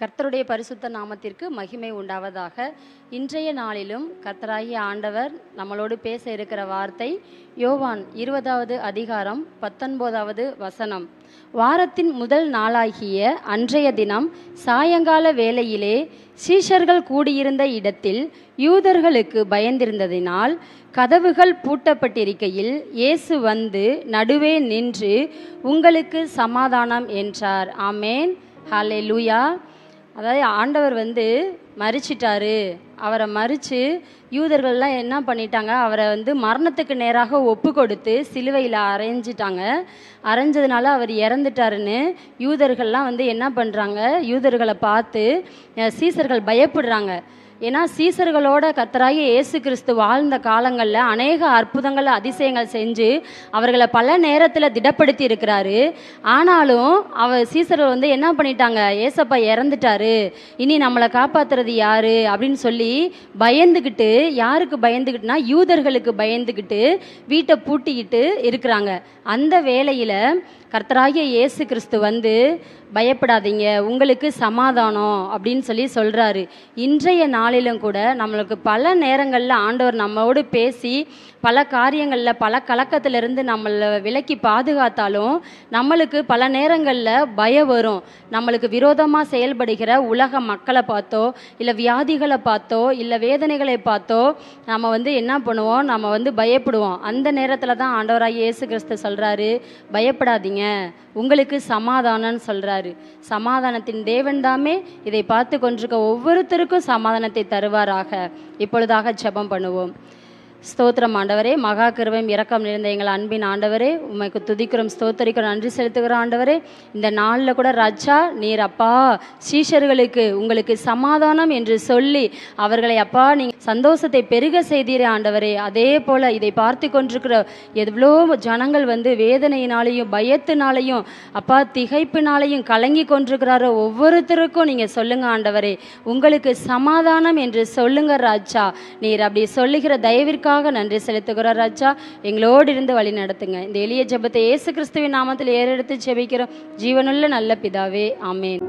கர்த்தருடைய பரிசுத்த நாமத்திற்கு மகிமை உண்டாவதாக. இன்றைய நாளிலும் கர்த்தராகிய ஆண்டவர் நம்மளோடு பேச இருக்கிற வார்த்தை யோவான் 20வது அதிகாரம் 19வது வசனம். வாரத்தின் முதல் நாளாகிய அன்றைய தினம் சாயங்கால வேளையிலே சீஷர்கள் கூடியிருந்த இடத்தில் யூதர்களுக்கு பயந்திருந்ததினால் கதவுகள் பூட்டப்பட்டிருக்கையில் இயேசு வந்து நடுவே நின்று, உங்களுக்கு சமாதானம் என்றார். ஆமேன், ஹல்லேலூயா. அதாவது ஆண்டவர் வந்து மரிச்சிட்டாரு. அவரை மரித்து யூதர்கள்லாம் என்ன பண்ணிட்டாங்க, அவரை வந்து மரணத்துக்கு நேராக ஒப்பு கொடுத்து சிலுவையில் அரைஞ்சிட்டாங்க. அரைஞ்சதுனால அவர் இறந்துட்டாருன்னு யூதர்கள்லாம் வந்து என்ன பண்ணுறாங்க, யூதர்களை பார்த்து சீசர்கள் பயப்படுறாங்க. ஏன்னா சீசர்களோட கர்த்தராகிய இயேசு கிறிஸ்து வாழ்ந்த காலங்களில் அநேக அற்புதங்கள் அதிசயங்கள் செஞ்சு அவர்களை பல நேரத்தில் திடப்படுத்தி இருக்கிறாரு. ஆனாலும் சீசர்கள் வந்து என்ன பண்ணிட்டாங்க, ஏசப்பா இறந்துட்டாரு, இனி நம்மளை காப்பாற்றுறது யாரு அப்படின்னு சொல்லி பயந்துக்கிட்டு, யாருக்கு பயந்துக்கிட்டுனா யூதர்களுக்கு பயந்துக்கிட்டு வீட்டை பூட்டிக்கிட்டு இருக்கிறாங்க. அந்த வேளையில் கர்த்தராகிய இயேசு கிறிஸ்து வந்து பயப்படாதீங்க, உங்களுக்கு சமாதானம் அப்படின்னு சொல்லி சொல்கிறாரு. இன்றைய நாளிலும் கூட நம்மளுக்கு பல நேரங்களில் ஆண்டவர் நம்மளோடு பேசி பல காரியங்களில் பல கலக்கத்திலிருந்து நம்மளை விலக்கி பாதுகாத்தாலும் நம்மளுக்கு பல நேரங்களில் பயம் வரும். நம்மளுக்கு விரோதமாக செயல்படுகிற உலக மக்களை பார்த்தோ, இல்லை வியாதிகளை பார்த்தோ, இல்லை வேதனைகளை பார்த்தோ நம்ம வந்து என்ன பண்ணுவோம், நம்ம வந்து பயப்படுவோம். அந்த நேரத்தில் தான் ஆண்டவராகிய இயேசு கிறிஸ்து சொல்கிறாரு, பயப்படாதீங்க, உங்களுக்கு சமாதானம்னு சொல்கிறாரு. சமாதானத்தின் தேவன் தாமே இதை பார்த்து கொண்டிருக்க ஒவ்வொருத்தருக்கும் சமாதானத்தை தருவாராக. இப்பொழுதாக ஜெபம் பண்ணுவோம். ஸ்தோத்திரம் ஆண்டவரே, மகா கிருபையும் இரக்கம் நிறைந்த எங்கள் அன்பின் ஆண்டவரே, உமைக்கு துதிக்கிறோம், ஸ்தோத்தரிக்கிறோம், நன்றி செலுத்துகிற ஆண்டவரே. இந்த நாளில் கூட ராஜா நீர் அப்பா சீஷர்களுக்கு உங்களுக்கு சமாதானம் என்று சொல்லி அவர்களை அப்பா நீங்கள் சந்தோஷத்தை பெருக செய்தீரே ஆண்டவரே. அதே போல் இதை பார்த்து கொண்டிருக்கிற எவ்வளோ ஜனங்கள் வந்து வேதனையினாலையும் பயத்தினாலையும் அப்பா திகைப்பினாலையும் கலங்கி கொண்டிருக்கிறாரோ ஒவ்வொருத்தருக்கும் நீங்கள் சொல்லுங்க ஆண்டவரே, உங்களுக்கு சமாதானம் என்று சொல்லுங்க ராஜா. நீர் அப்படி சொல்லுகிற தயவிற்கு நன்றி செலுத்துகிறார் ராஜா. எங்களோடு இருந்து வழி நடத்துங்க. இந்த எளிய ஜெபத்தை இயேசு கிறிஸ்துவின் நாமத்தில் ஏறெடுத்து ஜெபிக்கிறோம் ஜீவனுள்ள நல்ல பிதாவே, ஆமேன்.